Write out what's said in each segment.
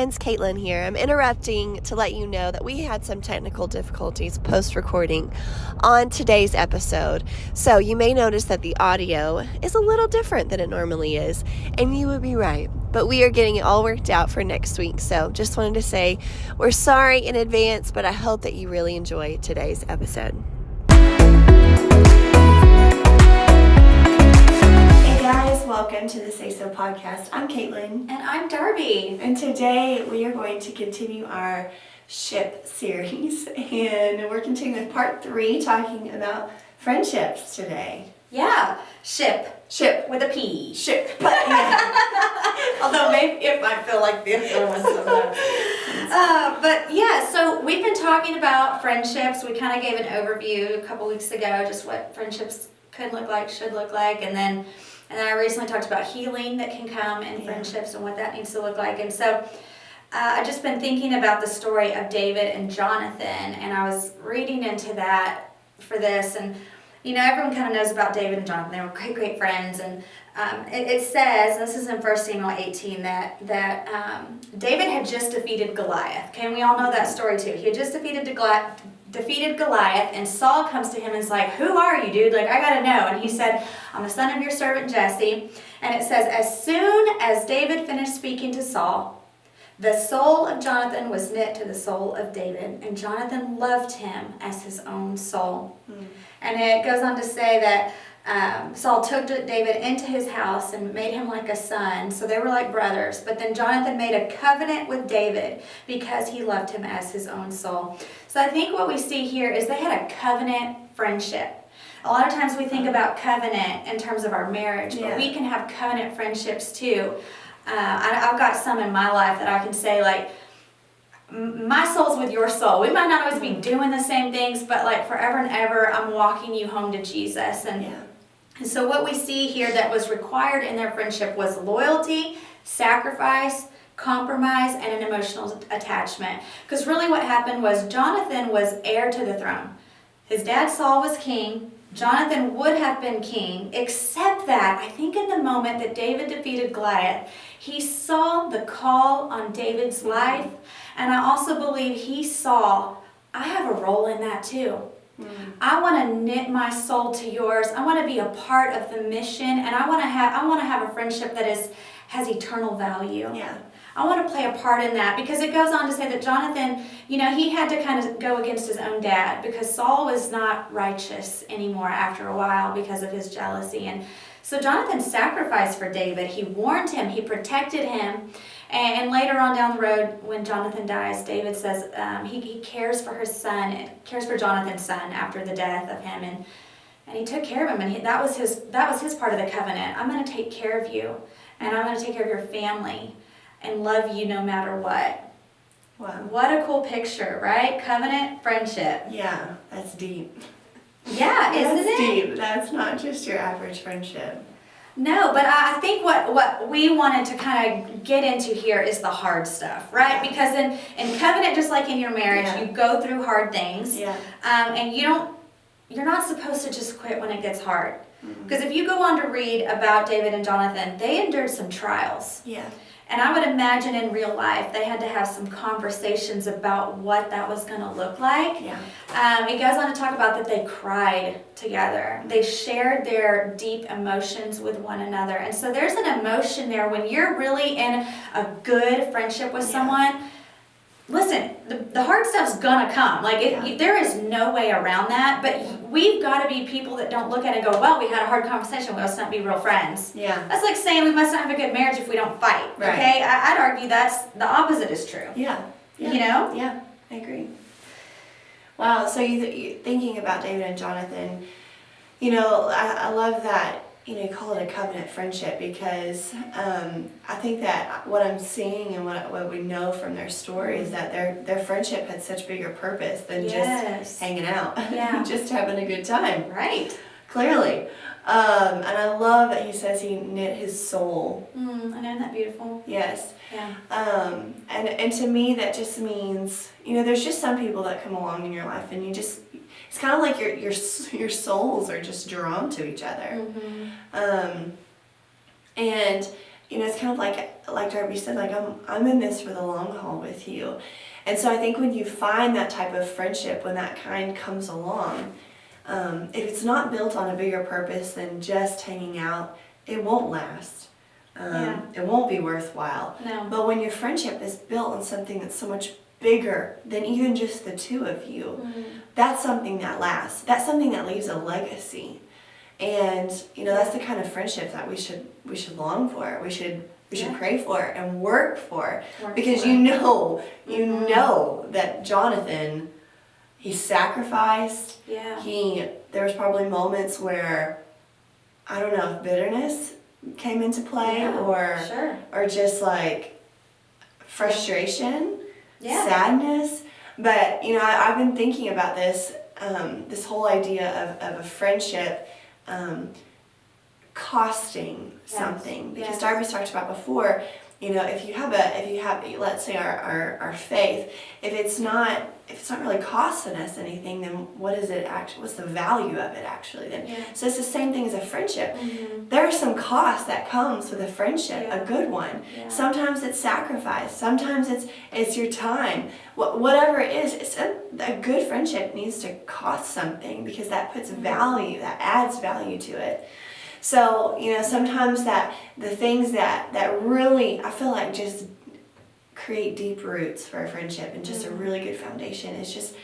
friends, Kaitlin here. I'm interrupting to let you know that we had some technical difficulties post-recording on today's episode. So you may notice that the audio is a little different than it normally is, and you would be right. But we are getting it all worked out for next week. So just wanted to say we're sorry in advance, but I hope that you really enjoy today's episode. Guys, welcome to the Say So podcast. I'm Kaitlin. And I'm Darbi. And today we are going to continue our ship series. And we're continuing with part 3, talking about friendships today. Yeah, ship. Ship. With a P. Ship. But, yeah. Although maybe it might feel like the other one sometimes. But yeah, so we've been talking about friendships. We kind of gave an overview a couple weeks ago, just what friendships could look like, should look like. And then I recently talked about healing that can come in friendships and what that needs to look like. And so I've just been thinking about the story of David and Jonathan, and I was reading into that for this. And, you know, everyone kind of knows about David and Jonathan. They were great, great friends. And it says, this is in 1 Samuel 18, that David had just defeated Goliath. Okay, and we all know that story too. He had just defeated Goliath, and Saul comes to him and is like, "Who are you, dude? Like, I gotta know." And he said, "I'm the son of your servant Jesse." And it says, as soon as David finished speaking to Saul, the soul of Jonathan was knit to the soul of David, and Jonathan loved him as his own soul. And it goes on to say that Saul took David into his house and made him like a son. So they were like brothers. But then Jonathan made a covenant with David because he loved him as his own soul. So I think what we see here is they had a covenant friendship. A lot of times we think about covenant in terms of our marriage, but we can have covenant friendships too. I've got some in my life that I can say, like, my soul's with your soul. We might not always be doing the same things, but like forever and ever, I'm walking you home to Jesus. And so what we see here that was required in their friendship was loyalty, sacrifice, compromise, and an emotional attachment. Because really what happened was Jonathan was heir to the throne. His dad Saul was king. Jonathan would have been king, except that I think in the moment that David defeated Goliath, he saw the call on David's life, and I also believe he saw, I have a role in that too. I want to knit my soul to yours. I want to be a part of the mission, and I want to have a friendship that has eternal value. I want to play a part in that, because it goes on to say that Jonathan, you know, he had to kind of go against his own dad because Saul was not righteous anymore after a while because of his jealousy. And so Jonathan sacrificed for David. He warned him. He protected him. And later on down the road, when Jonathan dies, David says he cares for his son, cares for Jonathan's son after the death of him. And he took care of him. And that was his part of the covenant. I'm going to take care of you, and I'm going to take care of your family and love you no matter what. Wow. What a cool picture, right? Covenant friendship. Yeah, that's deep. Yeah, isn't it? That's deep. That's not just your average friendship. No, but I think what we wanted to kind of get into here is the hard stuff, right? Because in covenant, just like in your marriage, you go through hard things. And you're not supposed to just quit when it gets hard. Because if you go on to read about David and Jonathan, they endured some trials. And I would imagine in real life, they had to have some conversations about what that was going to look like. It goes on to talk about that they cried together. They shared their deep emotions with one another. And so there's an emotion there when you're really in a good friendship with someone. Listen, the hard stuff's gonna come. Like, there is no way around that, but we've got to be people that don't look at it and go, well, we had a hard conversation, we must not be real friends. That's like saying we must not have a good marriage if we don't fight, okay? I'd argue that's the opposite is true. You know? Yeah, I agree. Wow, so you thinking about David and Jonathan, you know, I love that, you know, you call it a covenant friendship, because I think that what I'm seeing and what we know from their story is that their friendship had such bigger purpose than just hanging out, just having a good time. Clearly. And I love that he says he knit his soul. I know, isn't that beautiful? Yes. And to me that just means, you know, there's just some people that come along in your life and you just, it's kind of like your souls are just drawn to each other. And it's kind of like Darbi said, like I'm in this for the long haul with you. And so I think when you find that type of friendship, when that kind comes along, if it's not built on a bigger purpose than just hanging out, it won't last. It won't be worthwhile. No. But when your friendship is built on something that's so much bigger than even just the two of you, that's something that lasts. That's something that leaves a legacy. And that's the kind of friendship that we should long for. We should pray for and work for, because you know that Jonathan, he sacrificed. Yeah. There was probably moments where, I don't know, if bitterness came into play, or just like frustration, sadness. But I've been thinking about this whole idea of a friendship costing something, because Darby's talked about before, if you have let's say our faith, if it's not really costing us anything, then what's the value of it actually then? So it's the same thing as a friendship. There are some cost that comes with a friendship, a good one. Sometimes it's sacrifice, sometimes it's your time. Whatever it is, a good friendship needs to cost something, because that puts value, that adds value to it. So, sometimes that the things that really, I feel like, just create deep roots for a friendship and just a really good foundation is just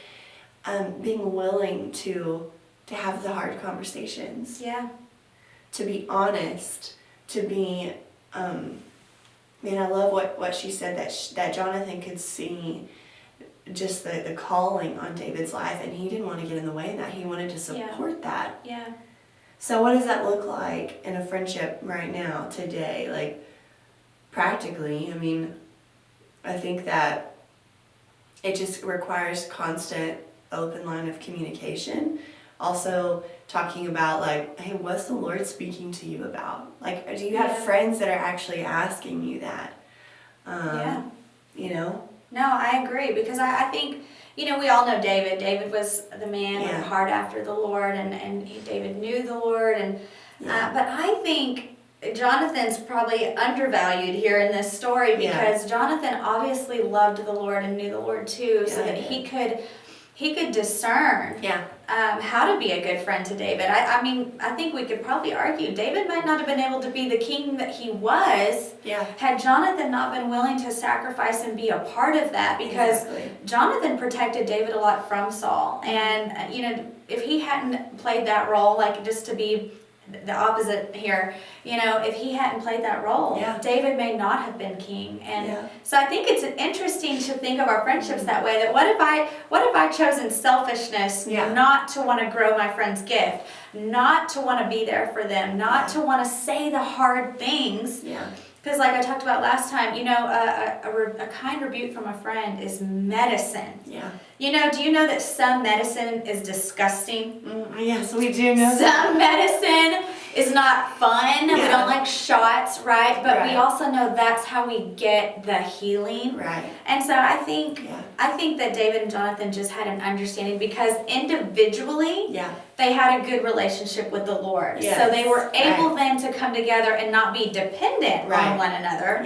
being willing to have the hard conversations. Yeah. To be honest, to be, I love what she said, that Jonathan could see just the calling on David's life, and he didn't want to get in the way of that. He wanted to support that. Yeah. So what does that look like in a friendship right now, today? Like, practically, I think that it just requires constant open line of communication. Also talking about, like, hey, what's the Lord speaking to you about? Like, do you have friends that are actually asking you that? No, I agree, because I think, we all know David. David was the man with a heart after the Lord, and David knew the Lord. But I think Jonathan's probably undervalued here in this story, because Jonathan obviously loved the Lord and knew the Lord too, so that he could discern how to be a good friend to David. I think we could probably argue David might not have been able to be the king that he was had Jonathan not been willing to sacrifice and be a part of that, because Jonathan protected David a lot from Saul. And, if he hadn't played that role, like, just to be the opposite here, if he hadn't played that role, David may not have been king. And so I think it's interesting to think of our friendships that way, that what if I chosen selfishness not to want to grow my friend's gift, not to want to be there for them, not to want to say the hard things. Because like I talked about last time, a kind rebuke from a friend is medicine. Do you know that some medicine is disgusting? Yes, we do know Some medicine is not fun. We don't like shots, right? But we also know that's how we get the healing. Right. And so I think that David and Jonathan just had an understanding, because individually they had a good relationship with the Lord. So they were able then to come together and not be dependent on one another.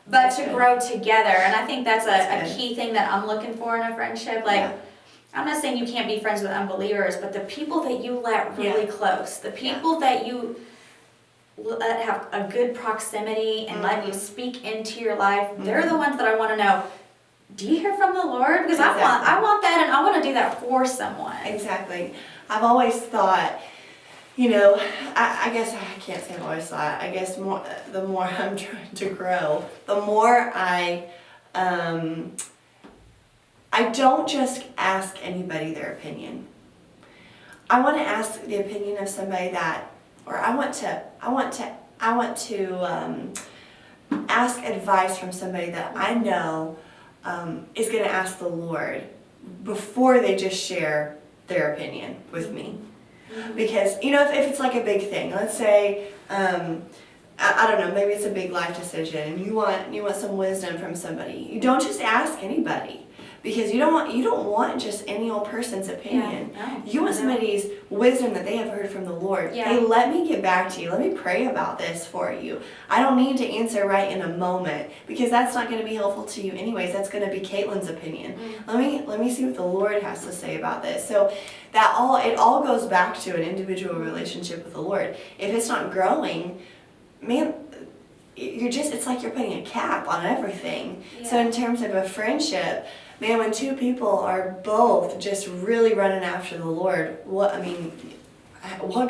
But to grow together. And I think that's a key thing that I'm looking for in a friendship. Like, I'm not saying you can't be friends with unbelievers, but the people that you let really close, the people that you let have a good proximity and let you speak into your life, they're the ones that I want to know, do you hear from the Lord? Because I want that, and I want to do that for someone. Exactly. I've always thought, I guess I can't say I've always thought. I guess the more I'm trying to grow, the more I don't just ask anybody their opinion. I want to ask the opinion of somebody I want to ask advice from somebody that I know is going to ask the Lord before they just share their opinion with me. Because, if it's like a big thing, let's say, I don't know, maybe it's a big life decision and you want some wisdom from somebody. You don't just ask anybody. Because you don't want just any old person's opinion. Yeah, no, You want somebody's wisdom that they have heard from the Lord. Yeah. Hey, let me get back to you. Let me pray about this for you. I don't need to answer right in a moment, because that's not going to be helpful to you anyways. That's going to be Kaitlin's opinion. Let me see what the Lord has to say about this. So it all goes back to an individual relationship with the Lord. If it's not growing, man, it's like you're putting a cap on everything. Yeah. So in terms of a friendship, man, when two people are both just really running after the Lord, what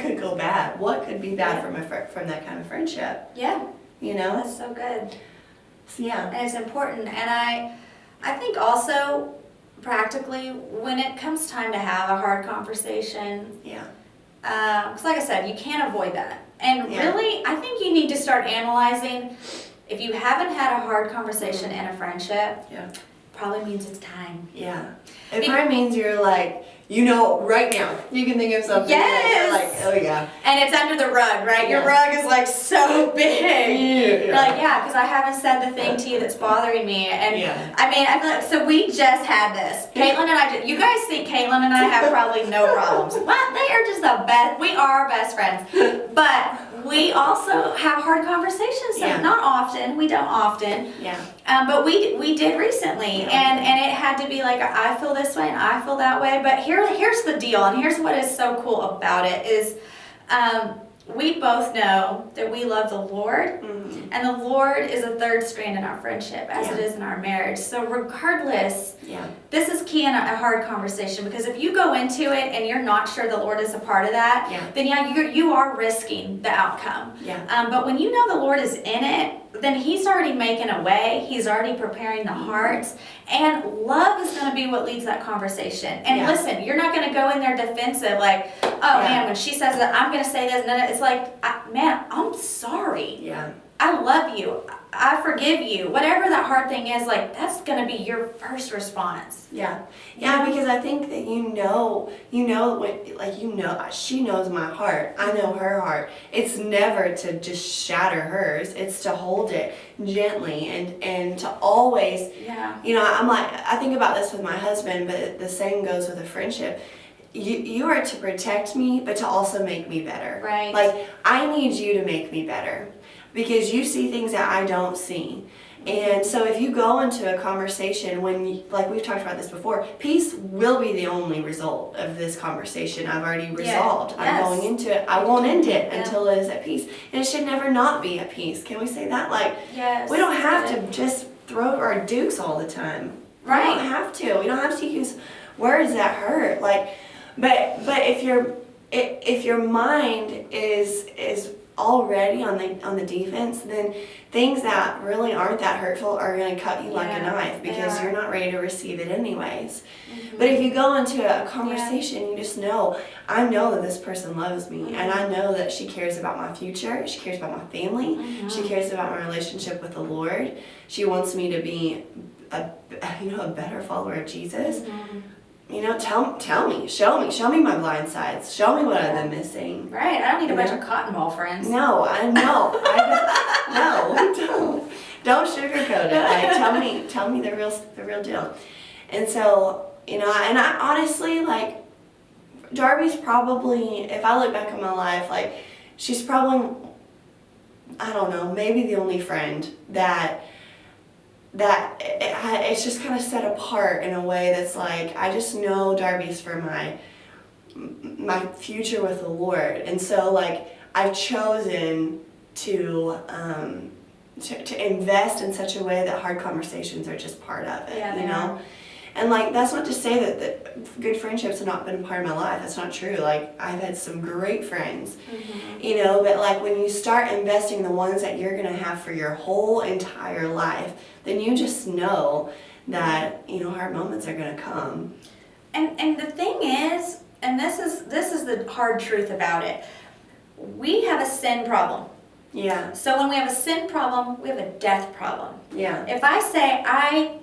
could go bad? What could be bad from that kind of friendship? Yeah. You know? That's so good. So, yeah. And it's important. And I think also, practically, when it comes time to have a hard conversation, Yeah. because like I said, you can't avoid that. And Yeah. really, I think you need to start analyzing, if you haven't had a hard conversation in a friendship, Yeah. probably means it's time. Yeah. It probably means you're like, right now, you can think of something. Yes! You're like, oh yeah. And it's under the rug, right? Your Yeah. rug is like so big. Yeah. You're like, yeah, because I haven't said the thing to you that's bothering me. And Yeah. I mean, I feel like, so we just had this. Kaitlin and I, you guys think Kaitlin and I have probably no problems. Well, they are just the best. We are best friends. But we also have hard conversations. So Yeah. not often. We don't often. Yeah. But we did recently, Yeah. and it had to be like, I feel this way and I feel that way. But here's the deal, and here's what is so cool about it is, we both know that we love the Lord, and the Lord is a third strand in our friendship, as it is in our marriage. So regardless, this is key in a hard conversation, because if you go into it and you're not sure the Lord is a part of that, then you are risking the outcome. But when you know the Lord is in it, then He's already making a way. He's already preparing the hearts, and love is going to be what leads that conversation. And listen, you're not going to go in there defensive like, oh man, when she says that, I'm going to say this, and then it's like, man, I'm sorry. Yeah. I love you. I forgive you. Whatever that hard thing is, like, that's going to be your first response. Yeah, because I think that she knows my heart. I know her heart. It's never to just shatter hers. It's to hold it gently and to always, I think about this with my husband, but the same goes with a friendship. You are to protect me, but to also make me better. Right. Like, I need you to make me better, because you see things that I don't see. And so if you go into a conversation like we've talked about this before, peace will be the only result of this conversation. I've already resolved. I'm going into it. I won't end it until it is at peace. And it should never not be at peace. Can we say that? Like, we don't have to just throw our dukes all the time. Right. We don't have to. We don't have to use words that hurt. Like, but if your mind is already on the defense, then things that really aren't that hurtful are going to cut you like a knife, because you're not ready to receive it anyways. But if you go into a conversation, you just know, I know that this person loves me, and I know that she cares about my future, she cares about my family, she cares about my relationship with the Lord, she wants me to be a better follower of Jesus. Tell me, show me my blind sides, show me what I've been missing. Right, I don't need a bunch of cotton ball friends. No, I know. Don't sugarcoat it. Like, tell me the real deal. And so, and I honestly, like, Darbi's probably, if I look back on my life, like, she's probably, I don't know, maybe the only friend that it's just kind of set apart in a way that's like, I just know Darbi's for my future with the Lord. And so, like, I've chosen to invest in such a way that hard conversations are just part of it, you know? And, like, that's not to say that good friendships have not been a part of my life. That's not true. Like, I've had some great friends, but, like, when you start investing the ones that you're going to have for your whole entire life, then you just know that, hard moments are going to come. And the thing is, and this is the hard truth about it, we have a sin problem. Yeah. So when we have a sin problem, we have a death problem. Yeah. If I say, I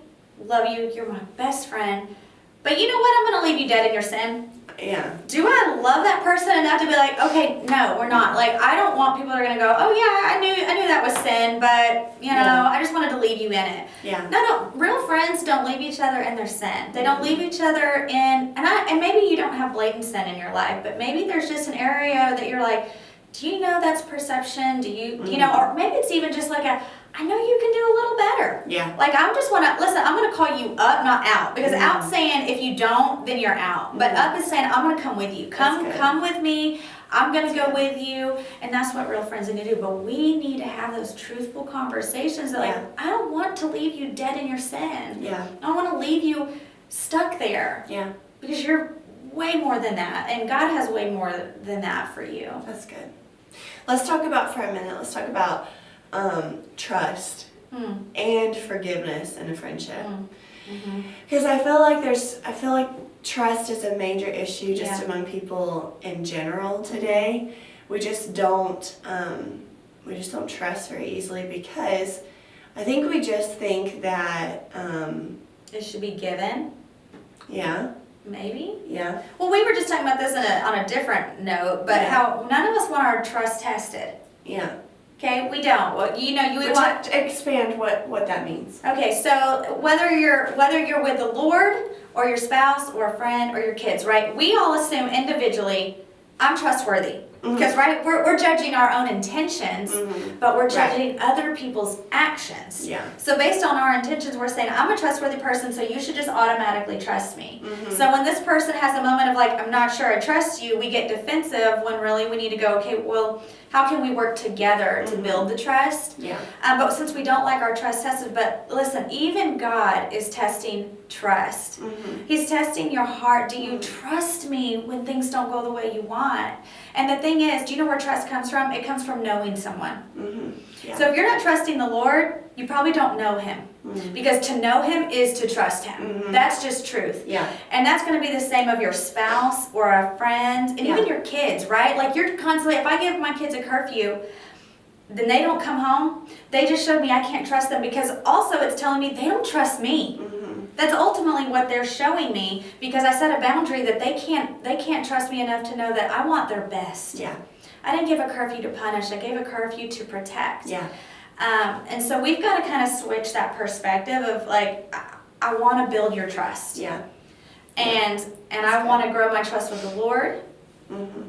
love you, you're my best friend, but you know what, I'm going to leave you dead in your sin. Yeah. Do I love that person enough to be like, okay, no, we're not. Like, I don't want people that are gonna go, oh yeah, I knew that was sin, but you know, I just wanted to leave you in it. Yeah. No, real friends don't leave each other in their sin. They don't leave each other in, and maybe you don't have blatant sin in your life, but maybe there's just an area that you're like, do you know that's perception? Do you know, or maybe it's even just like I know you can do a little better. Yeah. Like, I just want to, listen, I'm going to call you up, not out. Because out's saying if you don't, then you're out. But up is saying, I'm going to come with you. Come with me. I'm going to go with you. And that's what real friends need to do. But we need to have those truthful conversations that, like, I don't want to leave you dead in your sin. Yeah. I don't want to leave you stuck there. Yeah. Because you're way more than that. And God has way more than that for you. That's good. Let's talk about, for a minute, let's talk about trust and forgiveness in a friendship. Because I feel like trust is a major issue just among people in general today. We just don't trust very easily because I think we just think that It should be given. Yeah. Maybe. Yeah. Well, we were just talking about this on a different note, but how none of us want our trust tested. Yeah. Okay, we don't. Well, you want to expand what that means. Okay, so whether you're with the Lord or your spouse or a friend or your kids, right? We all assume individually, I'm trustworthy. Because we're judging our own intentions, but we're judging other people's actions. Yeah. So based on our intentions, we're saying, I'm a trustworthy person, so you should just automatically trust me. So when this person has a moment of like, I'm not sure I trust you, we get defensive when really we need to go, okay, well, how can we work together to build the trust? Yeah. But since we don't like our trust tested, but listen, even God is testing trust. He's testing your heart. Do you trust me when things don't go the way you want? And the thing is, do you know where trust comes from? It comes from knowing someone. Yeah. So if you're not trusting the Lord, you probably don't know him. Because to know him is to trust him. That's just truth. Yeah. And that's going to be the same of your spouse or a friend and even your kids, right? Like you're constantly, if I give my kids a curfew, then they don't come home. They just showed me I can't trust them because also it's telling me they don't trust me. That's ultimately what they're showing me because I set a boundary that they can't trust me enough to know that I want their best. Yeah. I didn't give a curfew to punish. I gave a curfew to protect. Yeah. And so we've got to kind of switch that perspective of like, I want to build your trust. Yeah. And I want to grow my trust with the Lord.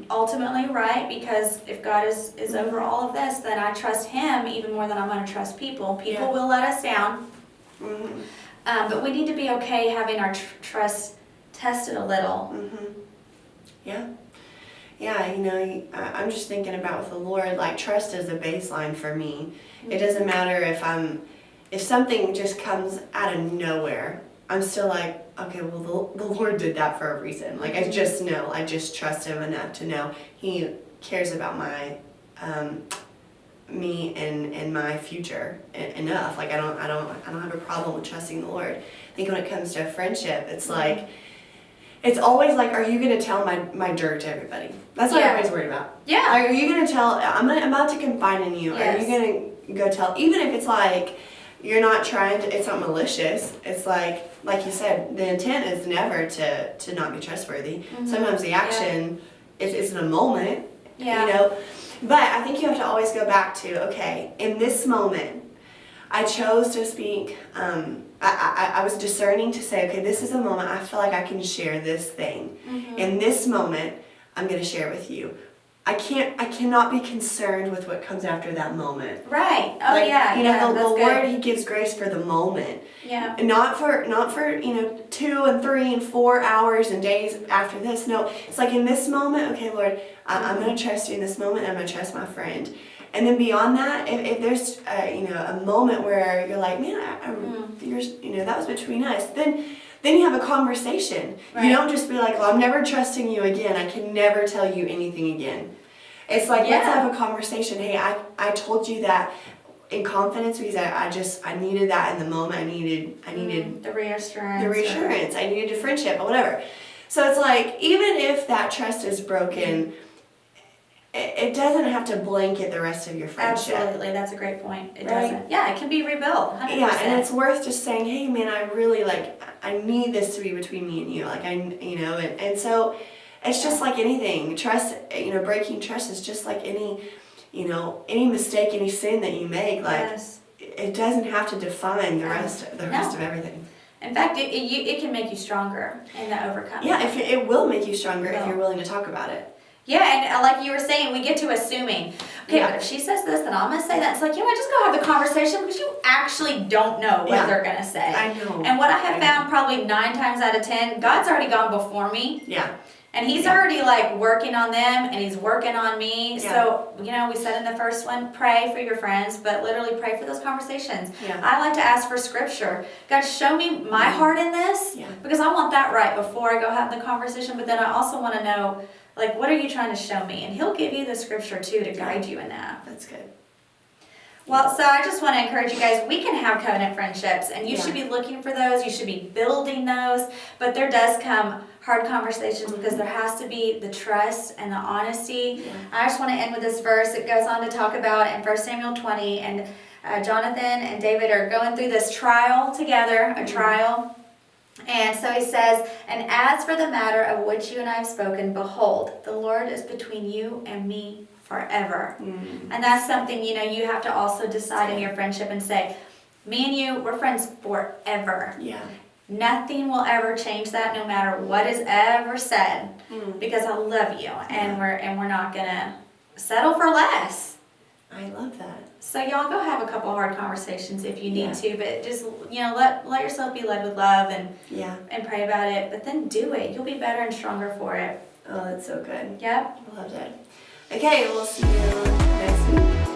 Ultimately, right? Because if God is over all of this, then I trust him even more than I'm going to trust people. People will let us down. But we need to be okay having our trust tested a little. Yeah. Yeah, I'm just thinking about with the Lord, like trust is a baseline for me. It doesn't matter if something just comes out of nowhere, I'm still like, okay, well, the Lord did that for a reason. Like, I just know, I just trust him enough to know he cares about my, me and my future enough. Like, I don't have a problem with trusting the Lord. I think when it comes to friendship, it's like, it's always like, are you going to tell my dirt to everybody? That's what everybody's worried about. Yeah. Are you going to tell, I'm about to confide in you. Yes. Are you going to go tell, even if it's like, you're not trying to, it's not malicious. It's like you said, the intent is never to not be trustworthy. Sometimes the action is in a moment, But I think you have to always go back to, okay, in this moment, I chose to speak, I was discerning to say, okay, this is a moment I feel like I can share this thing. In this moment, I'm going to share with you. I cannot be concerned with what comes after that moment. Right. Oh, the Lord, he gives grace for the moment. Yeah. Not for 2 and 3 and 4 hours and days after this. No, it's like in this moment, okay, Lord, I'm going to trust you in this moment. I'm going to trust my friend. And then beyond that, if there's a moment where you're like, man, that was between us, then you have a conversation. Right. You don't just be like, well, I'm never trusting you again. I can never tell you anything again. It's like, let's have a conversation. Hey, I told you that in confidence because I needed that in the moment. I needed the reassurance. I needed a friendship or whatever. So it's like, even if that trust is broken, it doesn't have to blanket the rest of your friendship. Absolutely, that's a great point. It doesn't. Yeah, it can be rebuilt. 100%. Yeah, and it's worth just saying, hey, man, I really I need this to be between me and you. And so It's just like anything. Trust, breaking trust is just like any mistake, any sin that you make. Like, Yes. it doesn't have to define the rest of everything. In fact, it can make you stronger in the overcoming. Yeah, it will make you stronger if you're willing to talk about it. Yeah, and like you were saying, we get to assuming, okay, but if she says this, then I'm going to say that. It's like, just go have the conversation because you actually don't know what they're going to say. I know. And what I have found probably 9 times out of 10, God's already gone before me. Yeah. And he's already like working on them and he's working on me. Yeah. So, we said in the first one, pray for your friends, but literally pray for those conversations. Yeah. I like to ask for scripture. God, show me my heart in this because I want that right before I go have the conversation. But then I also want to know, like, what are you trying to show me? And he'll give you the scripture too to guide you in that. That's good. Well, so I just want to encourage you guys, we can have covenant friendships and you should be looking for those. You should be building those. But there does come hard conversations because there has to be the trust and the honesty. Yeah. I just want to end with this verse. It goes on to talk about in 1 Samuel 20, and Jonathan and David are going through this trial together, a trial. And so he says, and as for the matter of which you and I have spoken, behold, the Lord is between you and me forever. Mm. And that's something, you have to also decide in your friendship and say, me and you, we're friends forever. Yeah. Nothing will ever change that, no matter what is ever said, because I love you, and we're not gonna settle for less. I love that. So y'all go have a couple hard conversations if you need to, but just let yourself be led with love and pray about it. But then do it. You'll be better and stronger for it. Oh, that's so good. Yep. I loved it. Okay, we'll see you next week.